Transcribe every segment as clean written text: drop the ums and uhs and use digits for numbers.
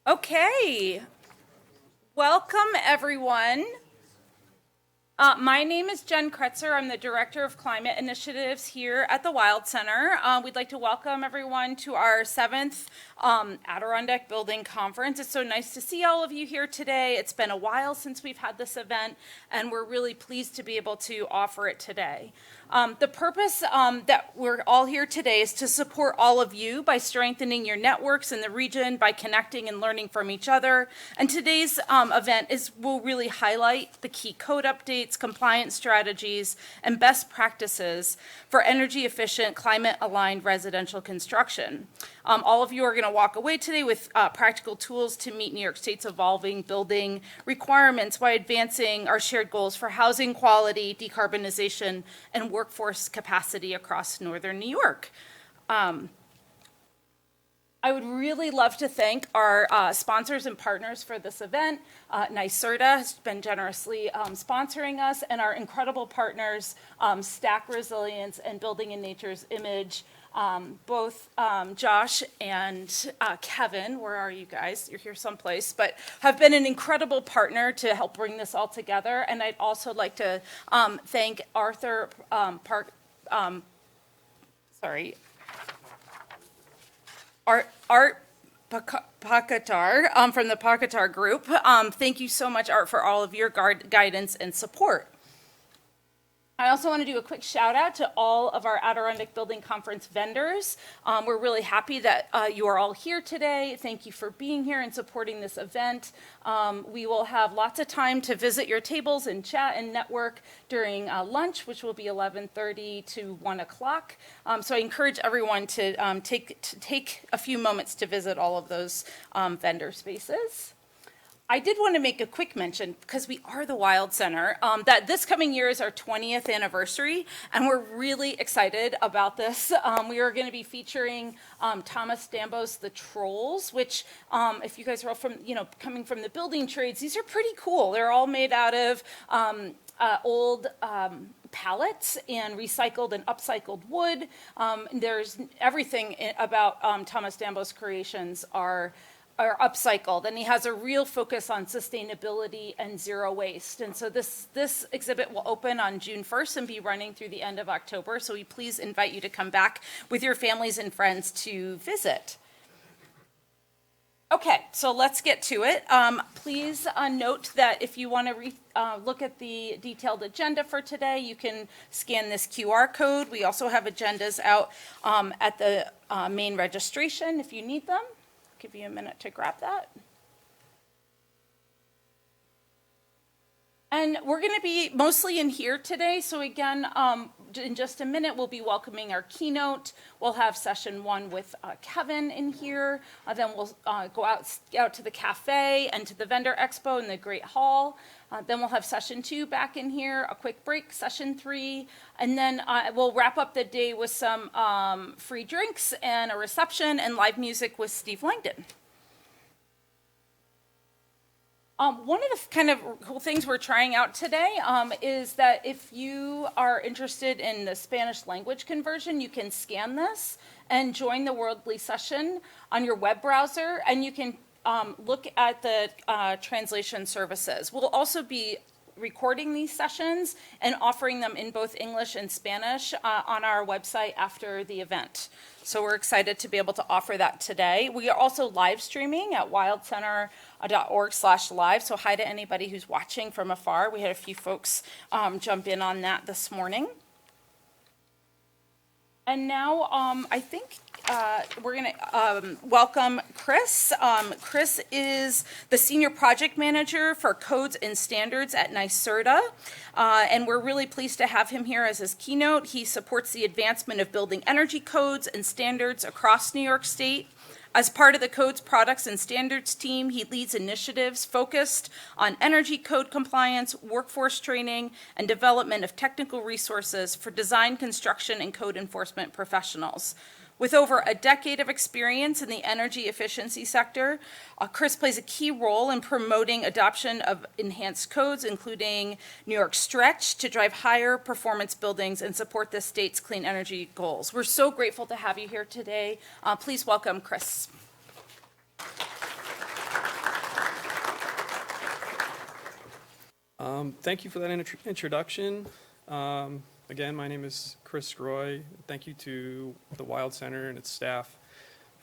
Okay, welcome everyone. My name is Jen Kretser. I'm the Director of Climate Initiatives here at the Wild Center. We'd like to welcome everyone to our 7th Adirondack Building Conference. It's so nice to see all of you here today. It's been a while since we've had this event, and we're really pleased to be able to offer it today. The purpose that we're all here today is to support all of you by strengthening your networks in the region, by connecting and learning from each other. And today's event will really highlight the key code updates, compliance strategies, and best practices for energy efficient, climate aligned residential construction. All of you are going to walk away today with practical tools to meet New York State's evolving building requirements while advancing our shared goals for housing quality, decarbonization, and workforce capacity across northern New York. I would really love to thank our sponsors and partners for this event. NYSERDA has been generously sponsoring us, and our incredible partners, Stack Resilience and Building in Nature's Image. Both Josh and Kevin, where are you guys? You're here someplace, but have been an incredible partner to help bring this all together. And I'd also like to thank Arthur Art Pakatar from the Pakatar Group. Thank you so much, Art, for all of your guidance and support. I also want to do a quick shout out to all of our Adirondack Building Conference vendors. We're really happy that you are all here today. Thank you for being here and supporting this event. We will have lots of time to visit your tables and chat and network during lunch, which will be 11:30 to 1 o'clock. So I encourage everyone to take a few moments to visit all of those vendor spaces. I did want to make a quick mention, because we are the Wild Center, that this coming year is our 20th anniversary, and we're really excited about this. We are going to be featuring Thomas Dambos' The Trolls, which, if you guys are all coming from the building trades, these are pretty cool. They're all made out of old pallets and recycled and upcycled wood. There's everything about Thomas Dambos' creations are upcycled, and he has a real focus on sustainability and zero waste. And so this exhibit will open on June 1st and be running through the end of October. So we please invite you to come back with your families and friends to visit. Okay, so let's get to it. Please note that if you want to look at the detailed agenda for today, you can scan this QR code. We also have agendas out at the main registration if you need them. Give you a minute to grab that. And we're going to be mostly in here today. So again, in just a minute, we'll be welcoming our keynote. We'll have session 1 with Kevin in here. Then we'll go out to the cafe and to the vendor expo in the Great Hall. Then we'll have session 2 back in here, a quick break, session 3. And then we'll wrap up the day with some free drinks and a reception and live music with Steve Langdon. One of the kind of cool things we're trying out today is that if you are interested in the Spanish language conversion, you can scan this and join the Worldly session on your web browser, and you can look at the translation services. We'll also be recording these sessions and offering them in both English and Spanish on our website after the event. So we're excited to be able to offer that today. We are also live streaming at wildcenter.org/live. So hi to anybody who's watching from afar. We had a few folks jump in on that this morning. And now I think we're going to welcome Chris. Chris is the Senior Project Manager for Codes and Standards at NYSERDA, and we're really pleased to have him here as his keynote. He supports the advancement of building energy codes and standards across New York State. As part of the Codes, Products, and Standards team, he leads initiatives focused on energy code compliance, workforce training, and development of technical resources for design, construction, and code enforcement professionals. With over a decade of experience in the energy efficiency sector, Chris plays a key role in promoting adoption of enhanced codes, including New York Stretch, to drive higher performance buildings and support the state's clean energy goals. We're so grateful to have you here today. Please welcome Chris. Thank you for that introduction. Again, my name is Sgroi. Thank you to the Wild Center and its staff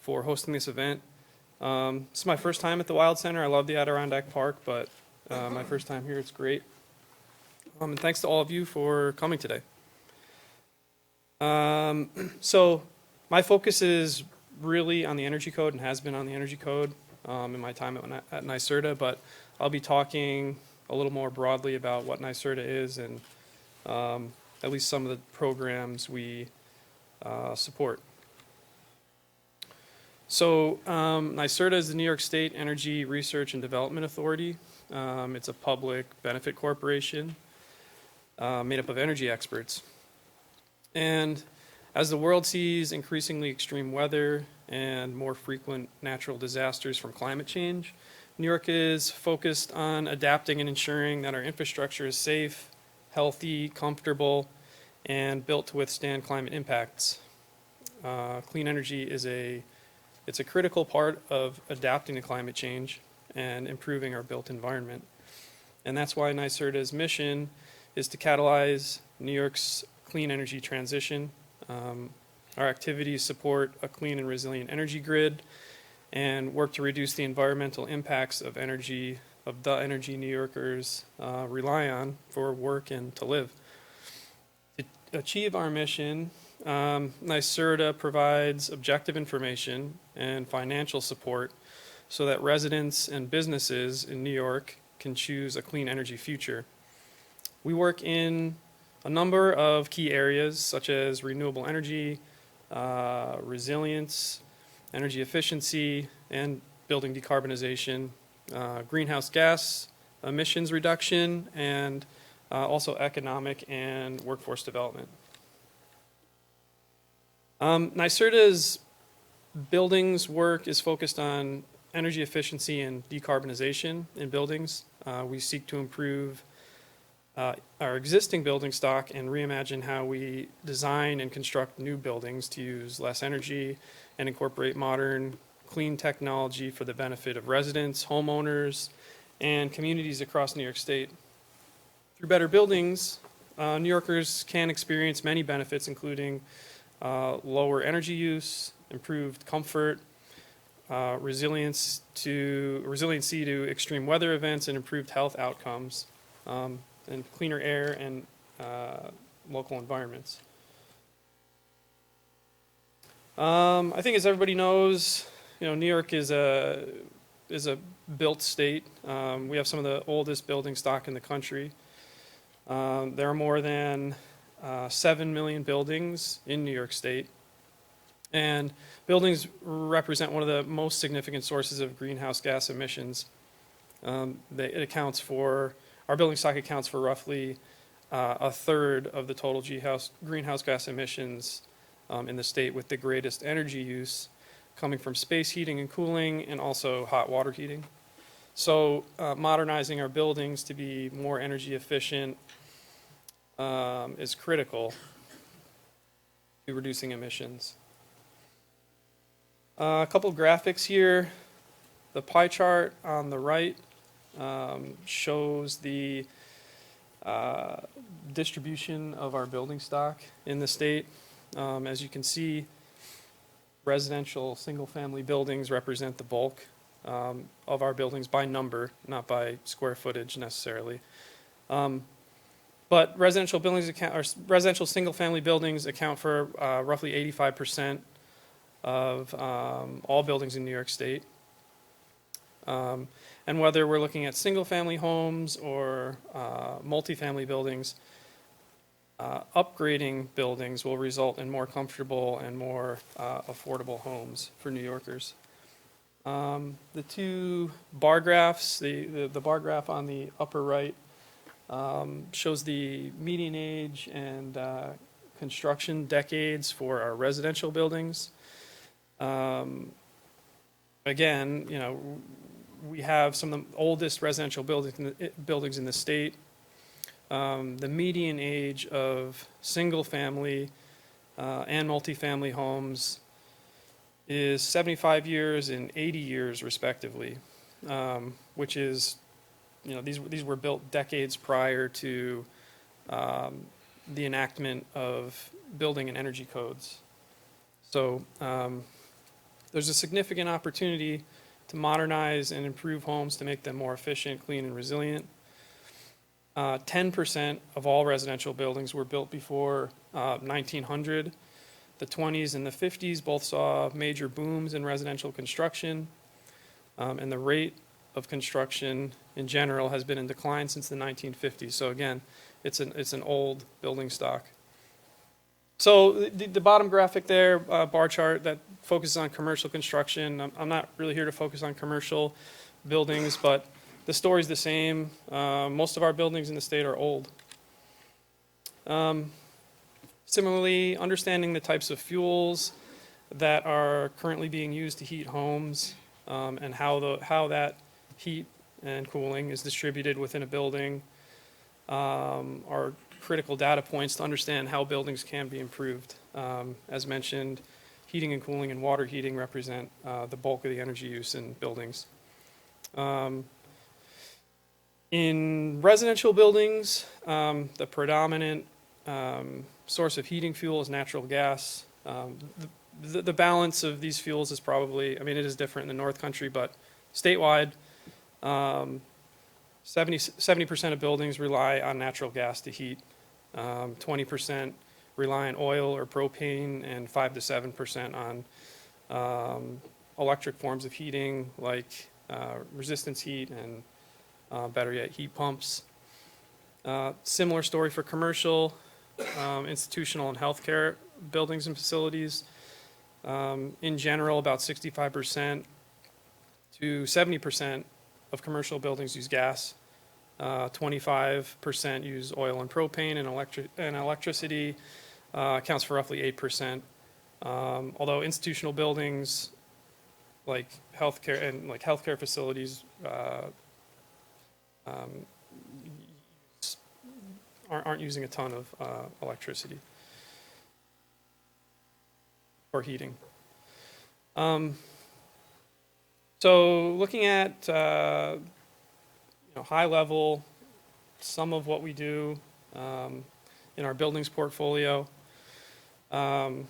for hosting this event. This is my first time at the Wild Center. I love the Adirondack Park, but my first time here, it's great. And thanks to all of you for coming today. So my focus is really on the Energy Code and has been on the Energy Code in my time at NYSERDA, but I'll be talking a little more broadly about what NYSERDA is and at least some of the programs we support. So NYSERDA is the New York State Energy Research and Development Authority. It's a public benefit corporation made up of energy experts. And as the world sees increasingly extreme weather and more frequent natural disasters from climate change, New York is focused on adapting and ensuring that our infrastructure is safe, healthy, comfortable, and built to withstand climate impacts. Clean energy is a critical part of adapting to climate change and improving our built environment. And that's why NYSERDA's mission is to catalyze New York's clean energy transition. Our activities support a clean and resilient energy grid and work to reduce the environmental impacts of the energy New Yorkers rely on for work and to live. To achieve our mission, NYSERDA provides objective information and financial support so that residents and businesses in New York can choose a clean energy future. We work in a number of key areas such as renewable energy, resilience, energy efficiency, and building decarbonization, greenhouse gas emissions reduction, and also economic and workforce development. NYSERDA's buildings work is focused on energy efficiency and decarbonization in buildings. We seek to improve our existing building stock and reimagine how we design and construct new buildings to use less energy and incorporate modern, clean technology for the benefit of residents, homeowners, and communities across New York State. Through better buildings, New Yorkers can experience many benefits, including lower energy use, improved comfort, resiliency to extreme weather events, and improved health outcomes, and cleaner air and local environments. I think, as everybody knows, New York is a built state. We have some of the oldest building stock in the country. There are more than 7 million buildings in New York State, and buildings represent one of the most significant sources of greenhouse gas emissions. Our building stock accounts for roughly a third of the total greenhouse gas emissions in the state, with the greatest energy use coming from space heating and cooling and also hot water heating. So modernizing our buildings to be more energy efficient is critical to reducing emissions. A couple graphics here. The pie chart on the right shows the distribution of our building stock in the state. As you can see, residential single-family buildings represent the bulk of our buildings by number, not by square footage necessarily. But residential single-family buildings account for roughly 85% of all buildings in New York State. And whether we're looking at single-family homes or multifamily buildings, upgrading buildings will result in more comfortable and more affordable homes for New Yorkers. The two bar graphs, the bar graph on the upper right shows the median age and construction decades for our residential buildings. Again, we have some of the oldest residential buildings in the state. The median age of single-family and multifamily homes is 75 years and 80 years, respectively, which is these were built decades prior to the enactment of building and energy codes. So there's a significant opportunity to modernize and improve homes to make them more efficient, clean, and resilient. 10% of all residential buildings were built before 1900. The 20s and the 50s both saw major booms in residential construction, and the rate of construction in general has been in decline since the 1950s. So again, it's an old building stock. So the bottom graphic there, bar chart that focuses on commercial construction. I'm not really here to focus on commercial buildings, but the story's the same. Most of our buildings in the state are old. Similarly, understanding the types of fuels that are currently being used to heat homes, and how that heat and cooling is distributed within a building are critical data points to understand how buildings can be improved. As mentioned, heating and cooling and water heating represent the bulk of the energy use in buildings. In residential buildings, the predominant source of heating fuel is natural gas. The balance of these fuels is probably, it is different in the North Country, but statewide, 70% of buildings rely on natural gas to heat. 20% rely on oil or propane, and 5 to 7% on electric forms of heating like resistance heat and better yet, heat pumps. Similar story for commercial, institutional, and healthcare buildings and facilities. In general, about 65% to 70% of commercial buildings use gas. 25% use oil and propane, and electricity accounts for roughly 8%. Although institutional buildings like healthcare facilities aren't using a ton of electricity or heating. So looking at high level, some of what we do in our buildings portfolio. So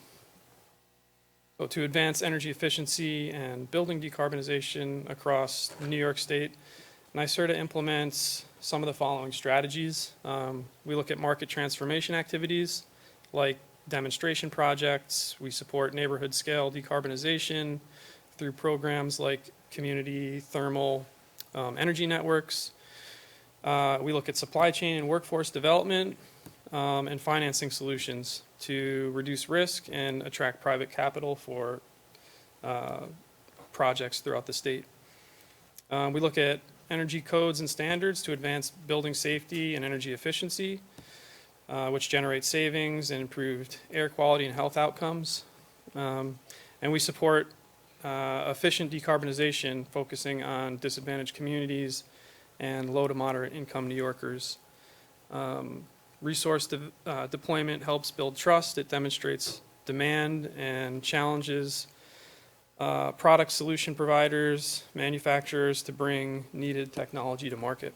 to advance energy efficiency and building decarbonization across New York State, NYSERDA implements some of the following strategies. We look at market transformation activities like demonstration projects. We support neighborhood scale decarbonization through programs like community thermal energy networks. We look at supply chain and workforce development and financing solutions to reduce risk and attract private capital for projects throughout the state. We look at energy codes and standards to advance building safety and energy efficiency, which generate savings and improved air quality and health outcomes. And we support efficient decarbonization, focusing on disadvantaged communities and low to moderate income New Yorkers. Resource deployment helps build trust. It demonstrates demand and challenges product solution providers, manufacturers to bring needed technology to market.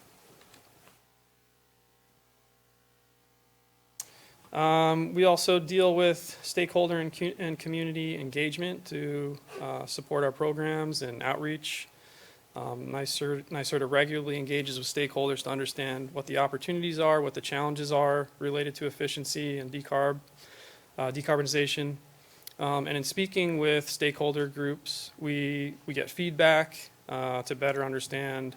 We also deal with stakeholder and community engagement to support our programs and outreach. NYSERDA regularly engages with stakeholders to understand what the opportunities are, what the challenges are related to efficiency and decarbonization. And in speaking with stakeholder groups, we get feedback to better understand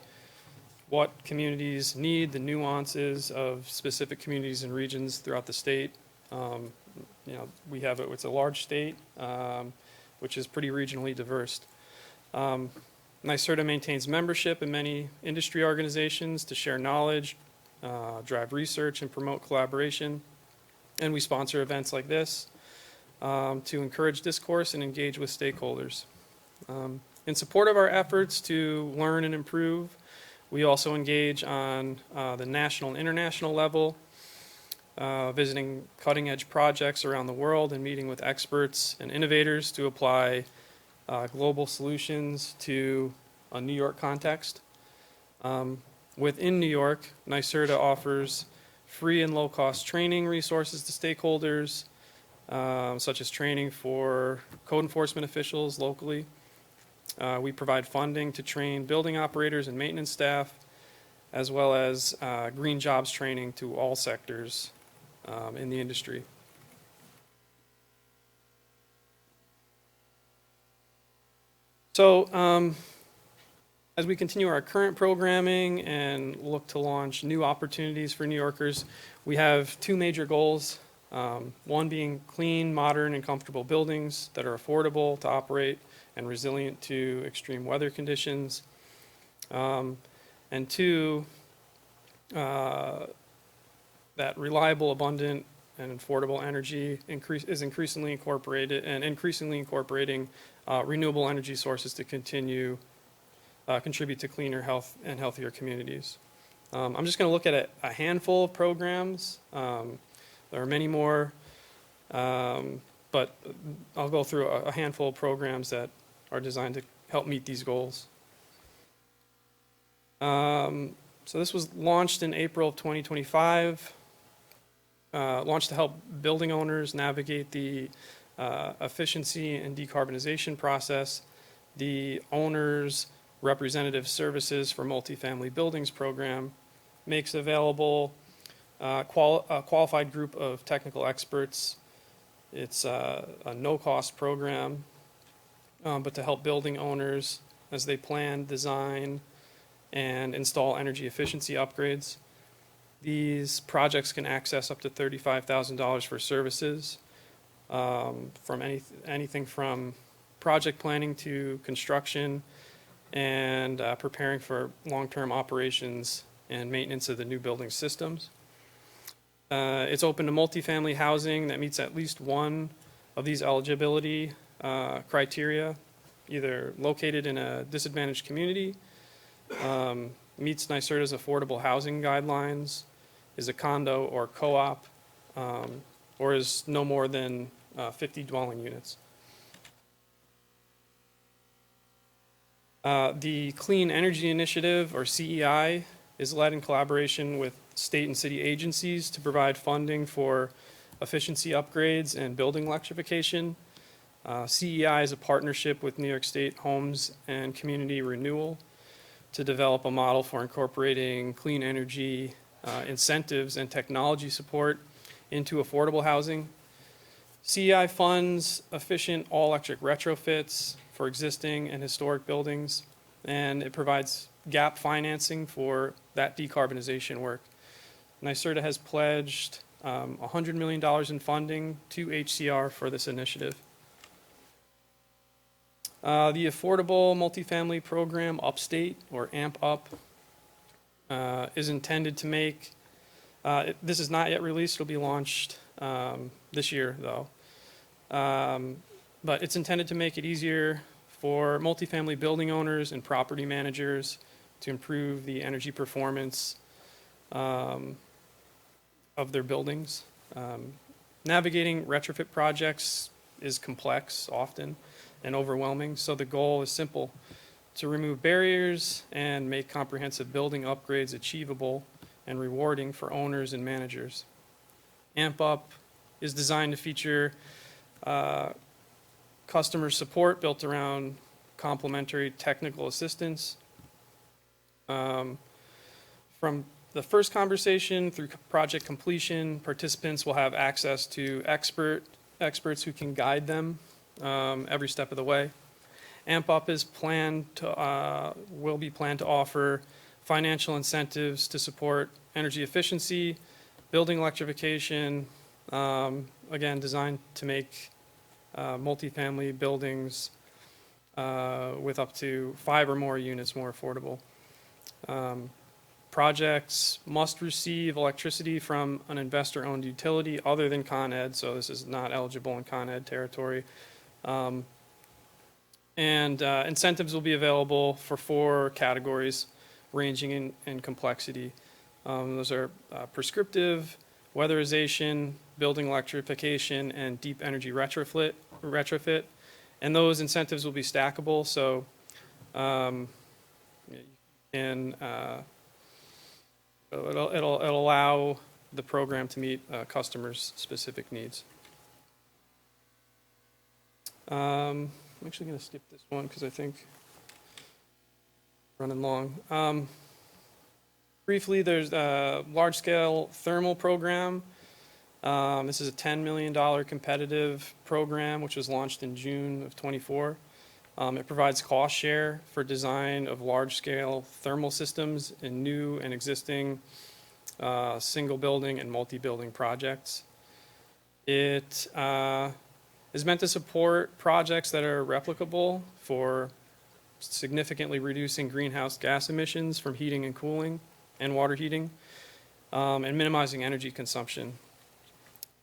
what communities need, the nuances of specific communities and regions throughout the state. It's a large state, which is pretty regionally diverse. NYSERDA maintains membership in many industry organizations to share knowledge, drive research, and promote collaboration. And we sponsor events like this to encourage discourse and engage with stakeholders. In support of our efforts to learn and improve, we also engage on the national and international level, visiting cutting-edge projects around the world and meeting with experts and innovators to apply global solutions to a New York context. Within New York, NYSERDA offers free and low-cost training resources to stakeholders, such as training for code enforcement officials locally. We provide funding to train building operators and maintenance staff, as well as green jobs training to all sectors in the industry. So, as we continue our current programming and look to launch new opportunities for New Yorkers, we have two major goals. One being clean, modern, and comfortable buildings that are affordable to operate and resilient to extreme weather conditions. And two, that reliable, abundant, and affordable energy is increasingly incorporated and increasingly incorporating renewable energy sources to contribute to cleaner health and healthier communities. I'm just going to look at a handful of programs. There are many more, but I'll go through a handful of programs that are designed to help meet these goals. So this was launched in April of 2025, launched to help building owners navigate the efficiency and decarbonization process. The Owners Representative Services for Multifamily Buildings program makes available a qualified group of technical experts. It's a no-cost program, but to help building owners as they plan, design, and install energy efficiency upgrades. These projects can access up to $35,000 for services, from anything from project planning to construction and preparing for long-term operations and maintenance of the new building systems. It's open to multifamily housing that meets at least one of these eligibility criteria, either located in a disadvantaged community, meets NYSERDA's affordable housing guidelines, is a condo or co-op, or is no more than 50 dwelling units. The Clean Energy Initiative, or CEI, is led in collaboration with state and city agencies to provide funding for efficiency upgrades and building electrification. CEI is a partnership with New York State Homes and Community Renewal to develop a model for incorporating clean energy incentives and technology support into affordable housing. CEI funds efficient all-electric retrofits for existing and historic buildings, and it provides gap financing for that decarbonization work. NYSERDA has pledged $100 million in funding to HCR for this initiative. The Affordable Multifamily Program Upstate, or AMP Up, is intended to make, this is not yet released, it'll be launched this year though. But it's intended to make it easier for multifamily building owners and property managers to improve the energy performance of their buildings. Navigating retrofit projects is complex often and overwhelming, so the goal is simple: to remove barriers and make comprehensive building upgrades achievable and rewarding for owners and managers. AMP Up is designed to feature customer support built around complementary technical assistance. From the first conversation through project completion, participants will have access to experts who can guide them every step of the way. AMP Up is will be planned to offer financial incentives to support energy efficiency, building electrification, again, designed to make multifamily buildings with up to 5 or more units more affordable. Projects must receive electricity from an investor-owned utility other than Con Ed, so this is not eligible in Con Ed territory. Incentives will be available for 4 categories ranging in complexity. Those are prescriptive, weatherization, building electrification, and deep energy retrofit. And those incentives will be stackable, so you can So it'll allow the program to meet customers' specific needs. I'm actually going to skip this one because I think running long. Briefly, there's a large-scale thermal program. This is a $10 million competitive program which was launched in June of '24. It provides cost share for design of large-scale thermal systems in new and existing single building and multi-building projects. It is meant to support projects that are replicable for significantly reducing greenhouse gas emissions from heating and cooling and water heating, and minimizing energy consumption.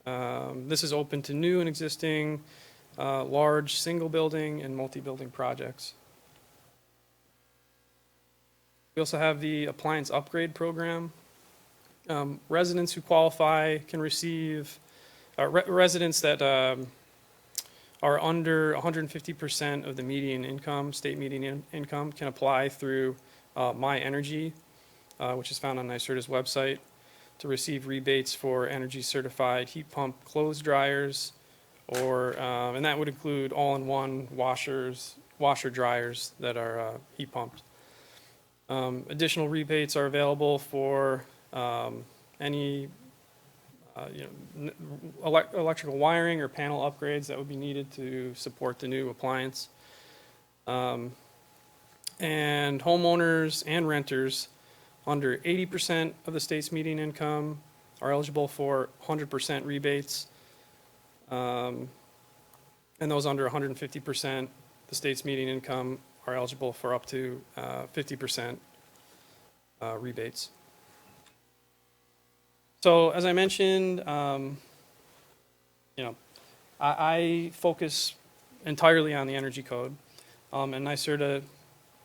This is open to new and existing large single building and multi-building projects. We also have the appliance upgrade program. Residents who qualify can receive, residents that are under 150% of the median income, state median income, can apply through My Energy, which is found on NYSERDA's website, to receive rebates for energy certified heat pump clothes dryers, or and that would include all-in-one washer dryers that are heat pumped. Additional rebates are available for any electrical wiring or panel upgrades that would be needed to support the new appliance. And homeowners and renters under 80% of the state's median income are eligible for 100% rebates. And those under 150% the state's median income are eligible for up to 50% rebates. So as I mentioned, I focus entirely on the energy code, and NYSERDA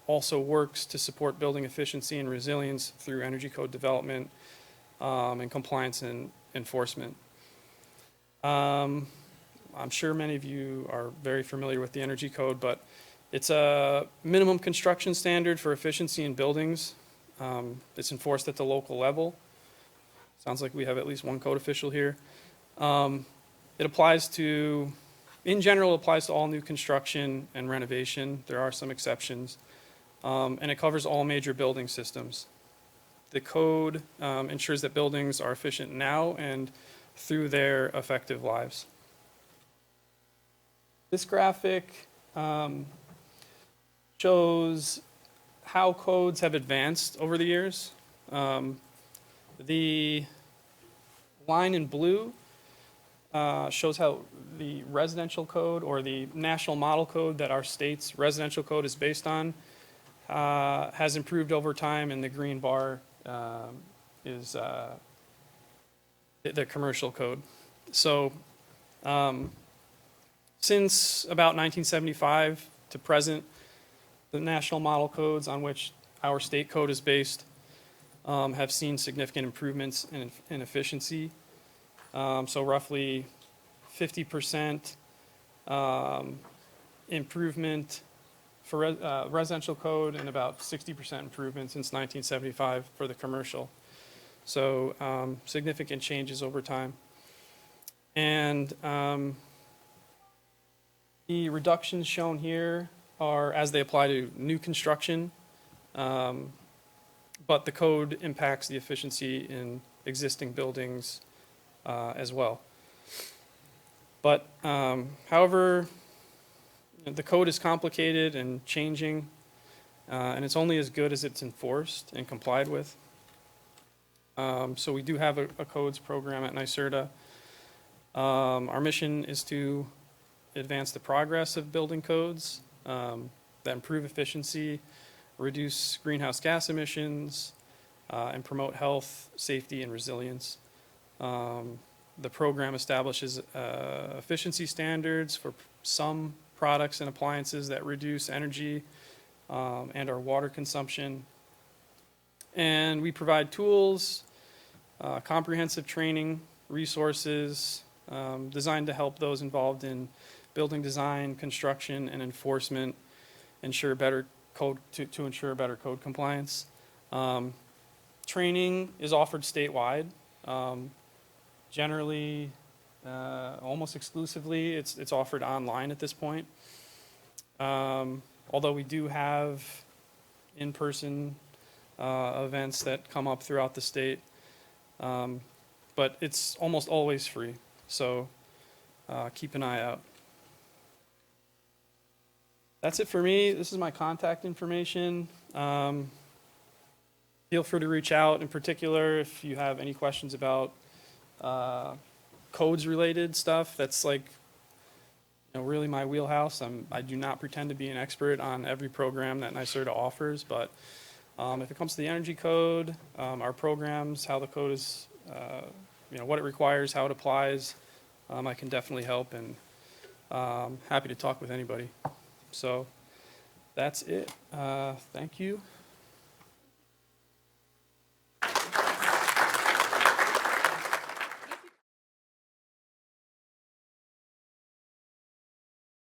also works to support building efficiency and resilience through energy code development and compliance and enforcement. I'm sure many of you are very familiar with the energy code, but it's a minimum construction standard for efficiency in buildings. It's enforced at the local level. Sounds like we have at least one code official here. It applies to, in general, it applies to all new construction and renovation. There are some exceptions. And it covers all major building systems. The code ensures that buildings are efficient now and through their effective lives. This graphic shows how codes have advanced over the years. The line in blue shows how the residential code, or the national model code that our state's residential code is based on, has improved over time, and the green bar is the commercial code. So since about 1975 to present, the national model codes on which our state code is based have seen significant improvements in efficiency. So roughly 50% improvement for residential code, and about 60% improvement since 1975 for the commercial. So significant changes over time. And the reductions shown here are as they apply to new construction, but the code impacts the efficiency in existing buildings as well. But however, the code is complicated and changing, and it's only as good as it's enforced and complied with. So we do have a codes program at NYSERDA. Our mission is to advance the progress of building codes that improve efficiency, reduce greenhouse gas emissions, and promote health, safety, and resilience. The program establishes efficiency standards for some products and appliances that reduce energy and our water consumption. And we provide tools, comprehensive training, resources designed to help those involved in building design, construction, and enforcement ensure better code to ensure better code compliance. training is offered statewide. Generally, almost exclusively, it's offered online at this point. Although we do have in-person events that come up throughout the state, but it's almost always free. So keep an eye out. That's it for me. This is my contact information. Feel free to reach out, in particular if you have any questions about codes related stuff. That's like, really my wheelhouse. I do not pretend to be an expert on every program that NYSERDA offers, but if it comes to the energy code, our programs, how the code is, what it requires, how it applies, I can definitely help, and happy to talk with anybody. So that's it. Thank you.